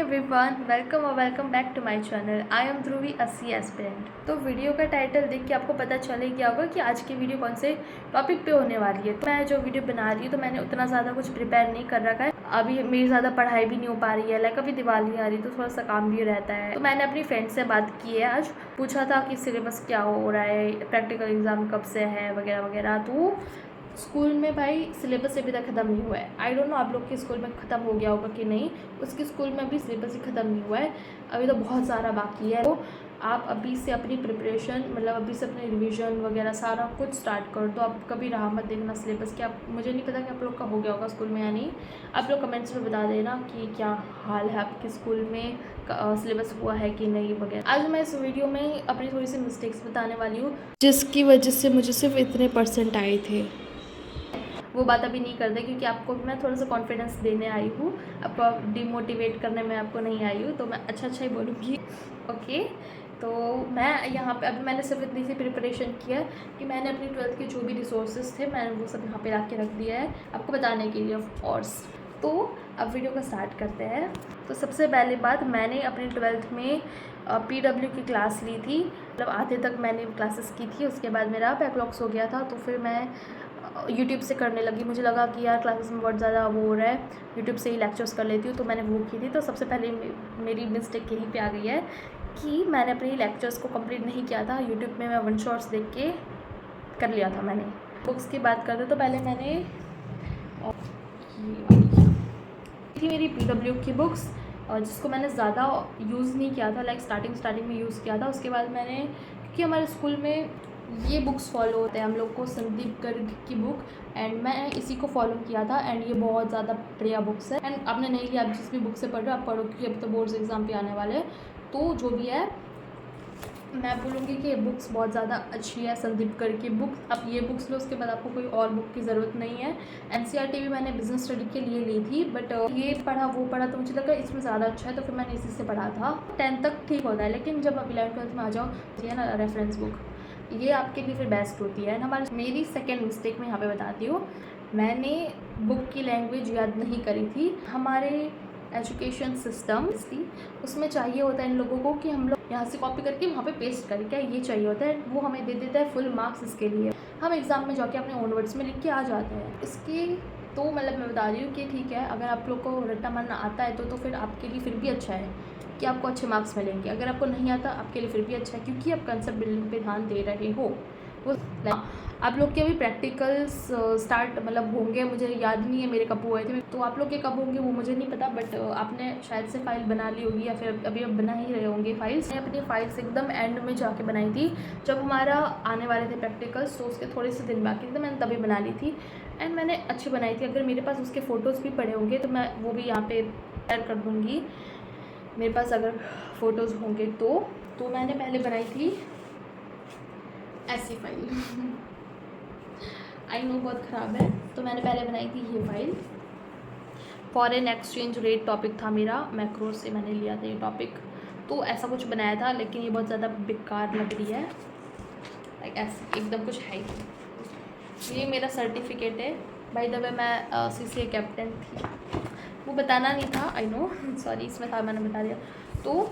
Everyone, welcome और welcome back to my channel. I am Dhruvi अस्सी aspirant. तो video का टाइटल देख के आपको पता चल ही गया होगा कि आज की वीडियो कौन से टॉपिक पे होने वाली है। तो मैं जो वीडियो बना रही हूँ तो मैंने उतना ज़्यादा कुछ प्रिपेयर नहीं कर रखा है। अभी मेरी ज़्यादा पढ़ाई भी नहीं हो पा रही है, लाइक अभी दिवाली आ रही है तो थोड़ा सा काम भी रहता है। तो मैंने अपनी फ्रेंड से बात की है, आज पूछा था कि सिलेबस क्या हो रहा है, प्रैक्टिकल एग्ज़ाम कब से है वगैरह वगैरह। तो स्कूल में भाई सिलेबस अभी तक ख़त्म नहीं हुआ है। आई डोंट नो आप लोग के स्कूल में ख़त्म हो गया होगा कि नहीं। उसके स्कूल में अभी सिलेबस ही ख़त्म नहीं हुआ है, अभी तो बहुत सारा बाकी है। तो आप अभी से अपनी प्रिपरेशन, मतलब अभी से अपने रिवीजन वगैरह सारा कुछ स्टार्ट कर दो। आप कभी राह मत देखना सिलेबस की। आप, मुझे नहीं पता कि आप लोग का हो गया होगा स्कूल में या नहीं। आप लोग कमेंट्स में बता देना कि क्या हाल है आपके स्कूल में, सिलेबस हुआ है कि नहीं वगैरह। आज मैं इस वीडियो में अपनी थोड़ी सी मिस्टेक्स बताने वाली हूँ जिसकी वजह से मुझे सिर्फ इतने परसेंट आए थे। वो बात अभी नहीं करते क्योंकि आपको मैं थोड़ा सा कॉन्फिडेंस देने आई हूँ, आपको डिमोटिवेट करने में आपको नहीं आई हूँ। तो मैं अच्छा ही बोलूँगी। ओके, तो मैं यहाँ पे अभी मैंने सिर्फ इतनी सी प्रिपरेशन किया कि मैंने अपनी 12th के जो भी रिसोर्सेज थे मैंने वो सब यहाँ पे ला के रख दिया है आपको बताने के लिए, ऑफ कोर्स। तो अब वीडियो को स्टार्ट करते हैं। तो सबसे पहले बात, मैंने अपनी 12th में PW की क्लास ली थी, मतलब आधे तक मैंने क्लासेस की थी। उसके बाद मेरा बैकलॉग्स हो गया था तो फिर मैं यूट्यूब से करने लगी। मुझे लगा कि यार क्लासेस में बहुत ज़्यादा वो हो रहा है, यूट्यूब से ही लेक्चर्स कर लेती हूँ, तो मैंने वो की थी। तो सबसे पहले मेरी मिस्टेक यहीं पे आ गई है कि मैंने अपने लेक्चर्स को कंप्लीट नहीं किया था। यूट्यूब में मैं वन शॉट्स देख के कर लिया था मैंने। बुक्स की बात करते तो पहले मैंने थी मेरी PW की बुक्स, जिसको मैंने ज़्यादा यूज़ नहीं किया था, लाइक स्टार्टिंग में यूज़ किया था। उसके बाद मैंने, क्योंकि हमारे स्कूल में ये बुक्स फॉलो होते हैं हम लोग को, संदीप गर्ग की बुक, एंड मैं इसी को फॉलो किया था। एंड ये बहुत ज़्यादा बढ़िया बुक्स है। एंड आपने नहीं लिया, आप जिस भी बुक से पढ़ रहे हो आप पढ़ो, क्योंकि अब तो बोर्ड्स एग्ज़ाम पे आने वाले हैं। तो जो भी है मैं बोलूँगी कि ये बुक्स बहुत ज़्यादा अच्छी है, संदीप गर्ग की बुक। अब ये बुक्स लो, उसके बाद आपको कोई और बुक की ज़रूरत नहीं है। NCERT भी मैंने बिजनेस स्टडी के लिए ली थी, बट ये पढ़ा वो पढ़ा तो मुझे लगा इसमें ज़्यादा अच्छा है, तो फिर मैंने इसी से पढ़ा था। 10th तक ठीक होता है, लेकिन जब आप 11th-12th में आ जाओ, ये ना रेफरेंस बुक, ये आपके लिए फिर बेस्ट होती है। हमारे मेरी सेकेंड मिस्टेक मैं यहाँ पे बताती हूँ, मैंने बुक की लैंग्वेज याद नहीं करी थी। हमारे एजुकेशन सिस्टम थी, उसमें चाहिए होता है इन लोगों को कि हम लोग यहाँ से कॉपी करके वहाँ पे पेस्ट करें, क्या ये चाहिए होता है। वो हमें दे देता है फुल मार्क्स इसके लिए, हम एग्ज़ाम में जाके अपने ओन वर्ड्स में लिख के आ जाते हैं इसके। तो मतलब मैं बता रही हूँ कि ठीक है, अगर आप लोग को रट्टा मारना आता है तो फिर आपके लिए फिर भी अच्छा है कि आपको अच्छे मार्क्स मिलेंगे। अगर आपको नहीं आता आपके लिए फिर भी अच्छा है, क्योंकि आप कंसेप्ट बिल्डिंग पे ध्यान दे रहे हो। वो आप लोग के अभी प्रैक्टिकल्स स्टार्ट मतलब होंगे, मुझे याद नहीं है मेरे कब हुए थे, तो आप लोग के कब होंगे वो मुझे नहीं पता, बट आपने शायद से फाइल बना ली होगी या फिर अभी अब बना ही रहे होंगे फाइल्स। मैंने अपनी फाइल्स एकदम एंड में जाके बनाई थी, जब हमारा आने वाले थे प्रैक्टिकल्स, तो उसके थोड़े से दिन बाकी थे, तो मैंने तभी बना ली थी। एंड मैंने अच्छी बनाई थी। अगर मेरे पास उसके फ़ोटोज़ भी पड़े होंगे तो मैं वो भी यहाँ पे शेयर कर दूँगी, मेरे पास अगर फ़ोटोज़ होंगे तो मैंने पहले बनाई थी ऐसी फाइल। आई नो बहुत ख़राब है। तो मैंने पहले बनाई थी ये file, foreign exchange rate topic था मेरा, मैक्रो से मैंने लिया था ये टॉपिक। तो ऐसा कुछ बनाया था, लेकिन ये बहुत ज़्यादा बेकार लग रही है, लाइक ऐसे एकदम कुछ है ही। ये मेरा सर्टिफिकेट है, बाय द वे मैं CCA कैप्टन थी, वो बताना नहीं था, आई नो, सॉरी, इसमें था मैंने बता दिया। तो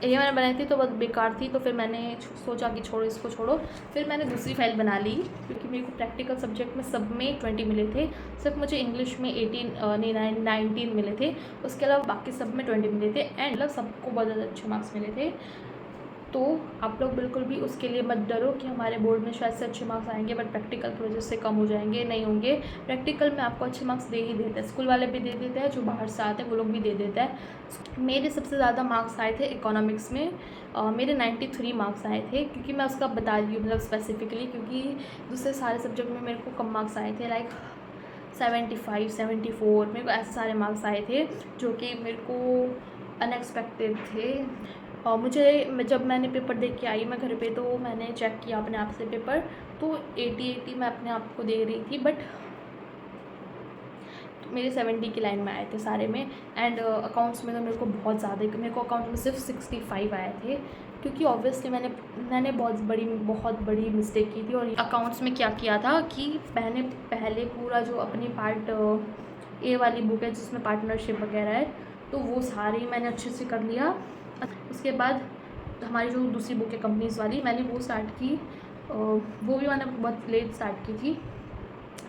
ये मैंने बनाई थी तो बहुत बेकार थी, तो फिर मैंने सोचा कि छोड़ो इसको, छोड़ो। फिर मैंने दूसरी फाइल बना ली, क्योंकि मेरे को प्रैक्टिकल सब्जेक्ट में सब में 20 मिले थे, सिर्फ मुझे इंग्लिश में 19 मिले थे। उसके अलावा बाकी सब में 20 मिले थे, एंड मतलब सबको बहुत ज़्यादा अच्छे मार्क्स मिले थे। तो आप लोग बिल्कुल भी उसके लिए मत डरो कि हमारे बोर्ड में शायद से अच्छे मार्क्स आएंगे बट प्रैक्टिकल की वजह से कम हो जाएंगे, नहीं होंगे। प्रैक्टिकल में आपको अच्छे मार्क्स दे ही देते हैं, स्कूल वाले भी दे देते हैं, जो बाहर से आते हैं वो लोग भी दे देते हैं। मेरे सबसे ज़्यादा मार्क्स आए थे इकोनॉमिक्स में, मेरे 93 मार्क्स आए थे, क्योंकि मैं उसका बता रही हूँ मतलब स्पेसिफिकली, क्योंकि दूसरे सारे सब्जेक्ट में मेरे को कम मार्क्स आए थे, लाइक 75, 74, मेरे को ऐसे सारे मार्क्स आए थे जो कि मेरे को अनएक्सपेक्टेड थे। और मुझे जब मैंने पेपर देख के आई मैं घर पे, तो मैंने चेक किया अपने आप से पेपर, तो 80 मैं अपने आप को दे रही थी, बट तो मेरे 70 की लाइन में आए थे सारे में। एंड अकाउंट्स में तो मेरे को बहुत ज़्यादा, मेरे को अकाउंट में सिर्फ 65 आए थे, क्योंकि ऑब्वियसली मैंने बहुत बड़ी मिस्टेक की थी। और अकाउंट्स में क्या किया था कि मैंने पहले पूरा जो अपनी पार्ट ए वाली बुक है जिसमें पार्टनरशिप वगैरह है, तो वो सारी मैंने अच्छे से कर लिया। उसके बाद हमारी जो दूसरी बुक है कंपनीज़ वाली, मैंने वो स्टार्ट की, वो भी मैंने बहुत लेट स्टार्ट की थी।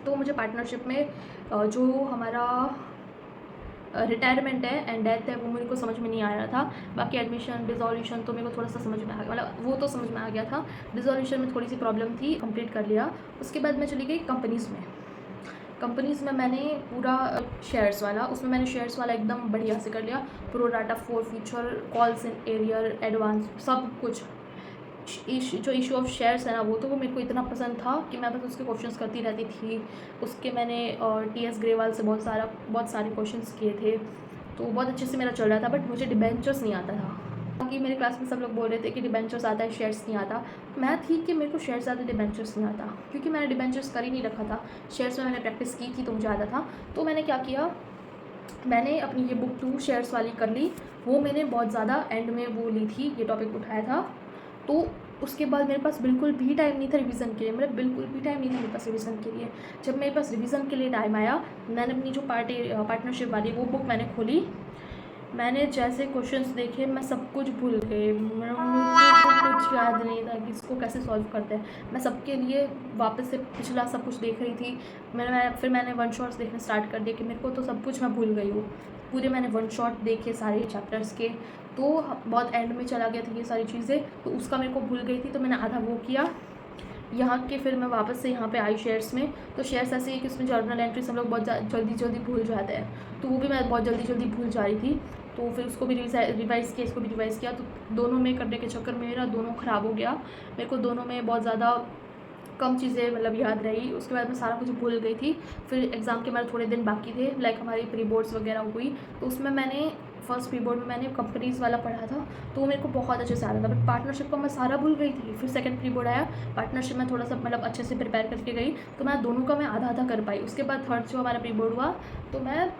तो मुझे पार्टनरशिप में जो हमारा रिटायरमेंट है एंड डेथ है वो मेरे को समझ में नहीं आ रहा था। बाकी एडमिशन डिसोल्यूशन तो मेरे को थोड़ा सा समझ में आ गया, मतलब वो तो समझ में आ गया था। डिसोल्यूशन में थोड़ी सी प्रॉब्लम थी, कंप्लीट कर लिया। उसके बाद मैं चली गई कंपनीज़ में मैंने पूरा शेयर्स वाला, उसमें मैंने शेयर्स वाला एकदम बढ़िया से कर लिया। Pro data, for future, calls in arrear, advance, सब कुछ। जो इशू ऑफ शेयर्स है ना, वो तो वो मेरे को इतना पसंद था कि मैं बस उसके क्वेश्चंस करती रहती थी। उसके मैंने टीएस ग्रेवाल से बहुत सारे क्वेश्चंस किए थे, तो बहुत अच्छे से मेरा चल रहा था। बट मुझे डिबेंचर्स नहीं आता था, क्योंकि मेरे क्लास में सब लोग बोल रहे थे कि डिबेंचर्स आता है, शेयर्स नहीं आता। मैं थी कि मेरे को शेयर्स आते, डिबेंचर्स नहीं आता, क्योंकि मैंने डिबेंचर्स कर ही नहीं रखा था। शेयर्स में मैंने प्रैक्टिस की थी तो मुझे आता था। तो मैंने क्या किया, मैंने अपनी ये बुक 2 शेयर्स वाली कर ली। वो मैंने बहुत ज़्यादा एंड में वो ली थी, ये टॉपिक उठाया था। तो उसके बाद मेरे पास बिल्कुल भी टाइम नहीं था रिवीजन के लिए, मतलब बिल्कुल भी टाइम नहीं था मेरे पास रिवीजन के लिए। जब मेरे पास रिवीजन के लिए टाइम आया, मैंने अपनी जो पार्टनरशिप वाली वो बुक मैंने खोली। मैंने जैसे क्वेश्चंस देखे मैं सब कुछ भूल गई, मुझे कुछ याद नहीं था कि इसको कैसे सॉल्व करते हैं। मैं सबके लिए वापस से पिछला सब कुछ देख रही थी। फिर मैंने वन शॉट्स देखने स्टार्ट कर दिए कि मेरे को तो सब कुछ मैं भूल गई हूँ। पूरे मैंने वन शॉट देखे सारे चैप्टर्स के, तो बहुत एंड में चला गया था ये सारी चीज़ें, तो उसका मेरे को भूल गई थी, तो मैंने आधा वो किया यहाँ के। फिर मैं वापस से यहाँ पे आई शेयर्स में। तो शेयर्स ऐसे ही कि उसमें जर्नल एंट्रीज हम लोग बहुत जल्दी भूल जाते हैं, तो वो भी मैं बहुत जल्दी भूल जा रही थी। तो फिर उसको भी रिवाइज़ किया, इसको भी रिवाइज़ किया। तो दोनों में करने के चक्कर में मेरा दोनों ख़राब हो गया। मेरे को दोनों में बहुत ज़्यादा कम चीज़ें मतलब याद रही। उसके बाद मैं सारा कुछ भूल गई थी। फिर एग्ज़ाम के मेरे थोड़े दिन बाकी थे, लाइक हमारी प्री बोर्ड्स वगैरह हुई, तो उसमें मैंने फर्स्ट प्री बोर्ड में मैंने कंपनीज़ वाला पढ़ा था, तो वो मेरे को बहुत अच्छे से आ रहा था। बट पार्टनरशिप का मैं सारा भूल गई थी। फिर सेकंड प्री बोर्ड आया, पार्टनरशिप में थोड़ा सा मतलब अच्छे से प्रिपेयर करके गई, तो मैं दोनों का मैं आधा कर पाई। उसके बाद थर्ड जो हमारा प्री बोर्ड हुआ, तो मैं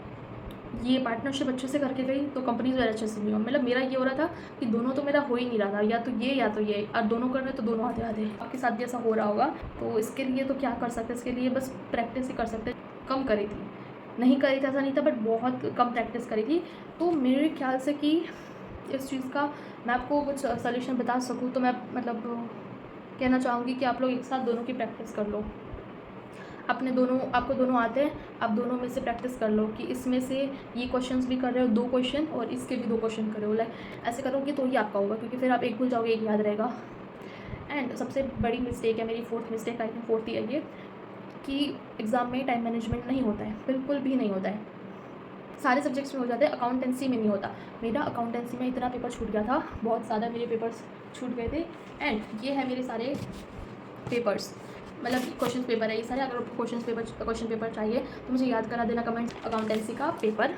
ये पार्टनरशिप अच्छे से करके गई, तो कंपनीज वगैरह अच्छे से नहीं हुआ। मतलब मेरा ये हो रहा था कि दोनों तो मेरा हो ही नहीं रहा था, या तो ये और दोनों कर रहे तो दोनों आधे। आपके साथ भी ऐसा हो रहा होगा, तो इसके लिए तो क्या कर सकते हैं, इसके लिए बस प्रैक्टिस ही कर सकते। कम करी थी, नहीं करी थी ऐसा नहीं था, बट बहुत कम प्रैक्टिस करी थी। तो मेरे ख्याल से कि इस चीज़ का मैं आपको कुछ सोल्यूशन बता सकूँ, तो मैं मतलब कहना चाहूँगी कि आप लोग एक साथ दोनों की प्रैक्टिस कर लो। आपको दोनों आते हैं, आप दोनों में से प्रैक्टिस कर लो कि इसमें से ये क्वेश्चंस भी कर रहे हो 2 क्वेश्चन, और इसके भी 2 क्वेश्चन कर रहे हो। लाइक ऐसे करोगे तो ही आपका होगा, क्योंकि फिर आप एक भूल जाओगे, एक याद रहेगा। एंड सबसे बड़ी मिस्टेक है मेरी, 4th mistake, I think 4th ही है ये, कि एग्ज़ाम में टाइम मैनेजमेंट नहीं होता है, बिल्कुल भी नहीं होता है। सारे सब्जेक्ट्स में हो जाते हैं, अकाउंटेंसी में नहीं होता। मेरा अकाउंटेंसी में इतना पेपर छूट गया था, बहुत ज़्यादा मेरे पेपर्स छूट गए थे। एंड ये है मेरे सारे पेपर्स, मतलब क्वेश्चन पेपर है ये सारे। अगर आपको क्वेश्चन पेपर चाहिए तो मुझे याद करा देना कमेंट। अकाउंटेंसी का पेपर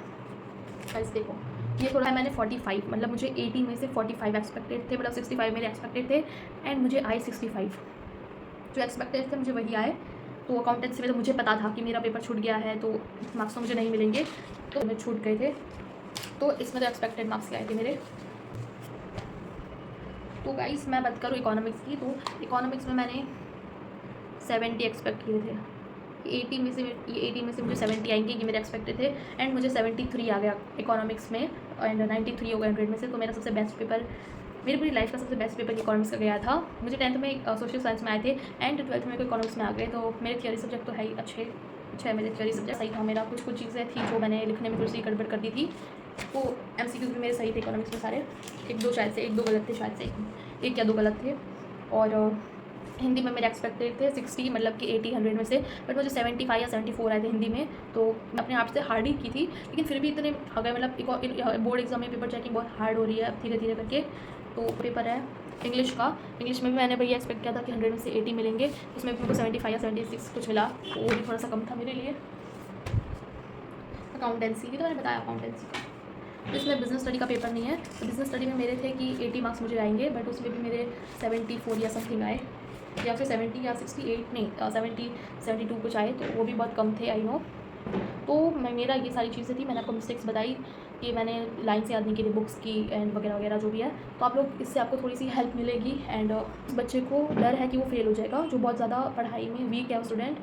गाइस देखो, ये थोड़ा है, मैंने 45 मतलब मुझे 80 में से 45 एक्सपेक्टेड थे, मतलब 65 मेरे एक्सपेक्टेड थे, एंड मुझे आए 65। जो एक्सपेक्टेड थे मुझे वही आए। तो अकाउंटेंसी में तो मुझे पता था कि मेरा पेपर छूट गया है, तो मार्क्स तो मुझे नहीं मिलेंगे, तो मैं छूट गए थे। तो इसमें तो एक्सपेक्टेड मार्क्स आए थे मेरे। तो गाइस मैं बात करूँ इकोनॉमिक्स की, तो इकोनॉमिक्स में मैंने 70 एक्सपेक्ट किए थे। 80 में से मुझे 70 आएंगे, ये मेरे एक्सपेक्टेड थे। एंड मुझे 73 आ गया इकोनॉमिक्स में, एंड 93 हो गया 100 में से। तो मेरा सबसे बेस्ट पेपर, मेरी पूरी लाइफ का सबसे बेस्ट पेपर इकोनॉमिक्स का गया था। मुझे 10th में सोशल साइंस में आए थे, एंड 12th में इकोनॉमिक्स में आ गए। तो मेरे थियरी सब्जेक्ट तो है ही अच्छे है, मेरे थियरी सब्जेक्ट सही था मेरा। कुछ चीज़ें थी जो मैंने लिखने में थोड़ी सी गड़बड़ कर दी थी, तो MCQs भी मेरे सही थे इकोनॉमिक्स में सारे। 1-2 शायद से 1-2 गलत थे, शायद से 1 या 2 गलत थे। और हिंदी में मेरे एक्सपेक्टेड थे 60, मतलब कि 80-100 में से, बट मुझे 75 या 74 आए थे हिंदी में। तो मैं अपने आप से हार्ड ही की थी, लेकिन फिर भी इतने आ गए। मतलब बोर्ड एग्जाम में पेपर चेकिंग बहुत हार्ड हो रही है अब धीरे करके। तो पेपर है इंग्लिश का, इंग्लिश में भी मैंने भैया एक्सपेक्ट किया था कि 100 में से 80 मिलेंगे, उसमें भी मेरे को 75 या 76 कुछ मिला, तो वो भी थोड़ा सा कम था मेरे लिए। अकाउंटेंसी भी तो मैंने बताया, अकाउंटेंसी का तो इसमें बिजनेस स्टडी का पेपर नहीं है। तो बिजनेस स्टडी में मेरे थे कि 80 मार्क्स मुझे आएंगे, बट उसमें भी मेरे 74 या समथिंग आए, या फिर 70 या 68 नहीं 72 कुछ आए, तो वो भी बहुत कम थे, आई नो। तो मेरा ये सारी चीज़ें थी, मैंने आपको मिस्टेक्स बताई कि मैंने लाइन से याद नहीं की थी बुक्स की एंड वगैरह जो भी है। तो आप लोग इससे आपको थोड़ी सी हेल्प मिलेगी। एंड उस बच्चे को डर है कि वो फेल हो जाएगा, जो बहुत ज़्यादा पढ़ाई में वीक है स्टूडेंट,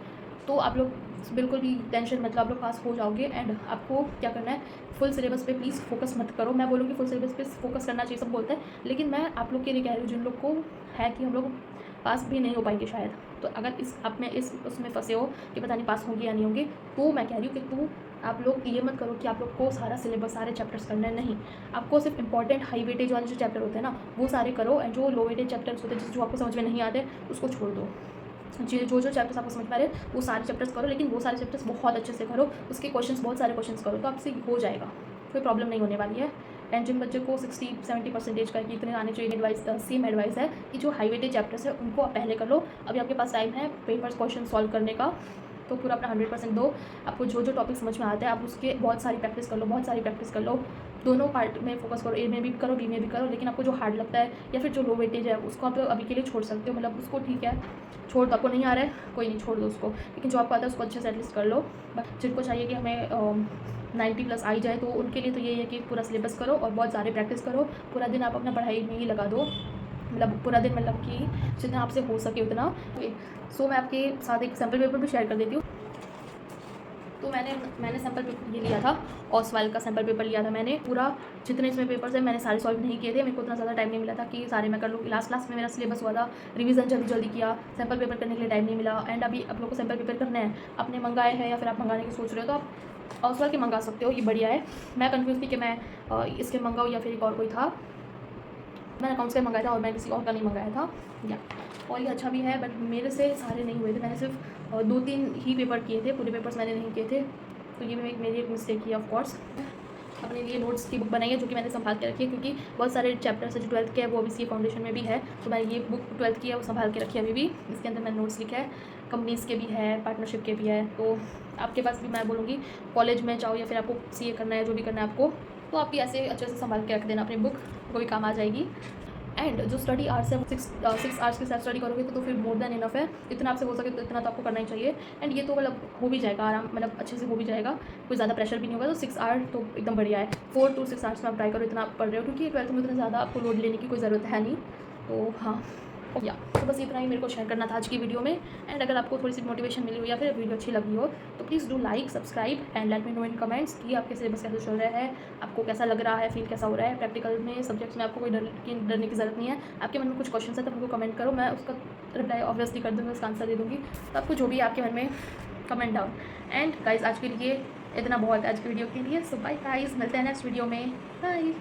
तो आप लोग बिल्कुल भी टेंशन मतलब आप लोग पास हो जाओगे। एंड आपको क्या करना है, फुल सिलेबस पे प्लीज़ फोकस मत करो। मैं बोलूँगी फुल सिलेबस पे फोकस करना चाहिए, सब बोलते हैं, लेकिन मैं आप लोग के लिए कह रही हूँ जिन लोग को है कि हम लोग पास भी नहीं हो पाएंगे शायद, तो अगर इस आप में इस उसमें फंसे हो कि पता नहीं पास होंगे या नहीं होंगे, तो मैं कह रही हूँ कि आप लोग ये मत करो कि आप लोग को सारा सिलेबस सारे चैप्टर्स करना है। नहीं, आपको सिर्फ इंपॉर्टेंट हाई वेटेज वाले जो चैप्टर होते हैं ना वो सारे करो, एंड जो लो वेटेज चैप्टर्स होते हैं जो आपको समझ में नहीं आते उसको छोड़ दो। जो चैप्टर्स आपको समझ में आ रहे हैं वो सारे चैप्टर्स करो, लेकिन वो सारे चैप्टर्स बहुत अच्छे से करो, उसके क्वेश्चंस बहुत सारे क्वेश्चंस करो, तो आपसे हो जाएगा, कोई प्रॉब्लम नहीं होने वाली है। एंड जिन बच्चों को 60-70% का कि इतने आने चाहिए, एडवाइस सेम एडवाइस है कि जो हाई वेटेज चैप्टर्स है उनको आप पहले कर लो। अभी आपके पास टाइम है पेपर्स क्वेश्चन सॉल्व करने का, तो पूरा अपना 100% दो। आपको जो जो टॉपिक समझ में आता है आप उसके बहुत सारी प्रैक्टिस कर लो, बहुत सारी प्रैक्टिस कर लो। दोनों पार्ट में फोकस करो, ए में भी करो, बी में भी करो, लेकिन आपको जो हार्ड लगता है या फिर जो लो वेटेज है उसको आप अभी के लिए छोड़ सकते हो, मतलब उसको ठीक है छोड़ दो। आपको नहीं आ रहा है कोई नहीं, छोड़ दो उसको, लेकिन जो आपको आता है उसको अच्छे से एटलीस्ट कर लो। जिनको चाहिए कि हमें 90+ आई जाए तो उनके लिए तो यही है कि पूरा सिलेबस करो और बहुत सारे प्रैक्टिस करो। पूरा दिन आप अपना पढ़ाई में ही लगा दो, मतलब पूरा दिन, मतलब कि जितना आपसे हो सके उतना। सो मैं आपके साथ एक सैम्पल पेपर भी शेयर कर देती हूँ। तो मैंने सैम्पल पेपर ये लिया था, ऑसवाल का सैम्पल पेपर लिया था मैंने। पूरा जितने इसमें पेपर्स हैं मैंने सारे सॉल्व नहीं किए थे, मेरे को उतना ज़्यादा टाइम नहीं मिला था कि सारे मैं कर लूँ। लास्ट में मेरा सिलेबस हुआ था, रिवीजन जल्दी किया, सैम्पल पेपर करने के लिए टाइम नहीं मिला। एंड अभी आप लोग को सैम्पल पेपर करना है, आपने मंगाए हैं या फिर आप मंगाने की सोच रहे हो तो आप ऑसवाल के मंगा सकते हो, ये बढ़िया है। मैं कन्फ्यूज़ थी कि मैं इसके मंगाऊँ या फिर एक और कोई था, मैंने अकाउंट्स का मंगाया था और मैं किसी और का नहीं मंगाया था या। और ये अच्छा भी है, बट मेरे से सारे नहीं हुए थे, मैंने सिर्फ 2-3 ही पेपर किए थे, पूरे पेपर्स मैंने नहीं किए थे, तो ये मेरी एक मिस्टेक ही है ऑफ कोर्स। अपने लिए नोट्स की बुक बनाई है जो कि मैंने संभाल के रखी है, क्योंकि बहुत सारे चैप्टर्स है जो 12th के है वो अभी सी फाउंडेशन में भी है, तो मैंने ये बुक 12th की है वो संभाल के रखी है अभी भी। इसके अंदर मैंने नोट्स लिखा है, कंपनीज़ के भी है, पार्टनरशिप के भी है, तो आपके पास भी मैं बोलूँगी कॉलेज में जाओ या फिर आपको CA करना है, जो भी करना है आपको, तो आपकी ऐसे अच्छे से संभाल के रख देना अपनी बुक, कोई काम आ जाएगी। एंड जो स्टडी आवर्स है वो 6 आवर्स के साथ स्टडी करोगे तो फिर मोर देन इनफ है, इतना आपसे हो सके तो इतना तो आपको करना ही चाहिए। एंड ये तो मतलब हो भी जाएगा आराम, मतलब अच्छे से हो भी जाएगा, कोई ज़्यादा प्रेशर भी नहीं होगा, तो 6 आवर तो एकदम बढ़िया है। 4 to 6 आवर्स में आप ट्राई करो, इतना आप पढ़ रहे हो, क्योंकि 12th में इतना ज़्यादा आपको लोड लेने की कोई ज़रूरत है नहीं। तो हाँ या तो बस इतना ही मेरे को शेयर करना था आज की वीडियो में। एंड अगर आपको थोड़ी सी मोटिवेशन मिली हो या फिर वीडियो अच्छी लगी हो तो please do like, subscribe and let me know in comments कि आपके सिलेबस कैसे चल रहा है, आपको कैसा लग रहा है, फील कैसा हो रहा है। प्रैक्टिकल में सब्जेक्ट्स में आपको कोई डरने की ज़रूरत नहीं है। आपके मन में कुछ क्वेश्चन है तो उनको कमेंट करो, मैं उसका रिप्लाई ऑब्वियसली कर दूँगी, उसका आंसर दे दूँगी, तो आपको जो भी आपके मन में कमेंट डाउन। एंड गाइज आज के लिए इतना बहुत है आज की वीडियो के लिए, सो बाय गाइज, मिलते हैं नेक्स्ट वीडियो में, बाय।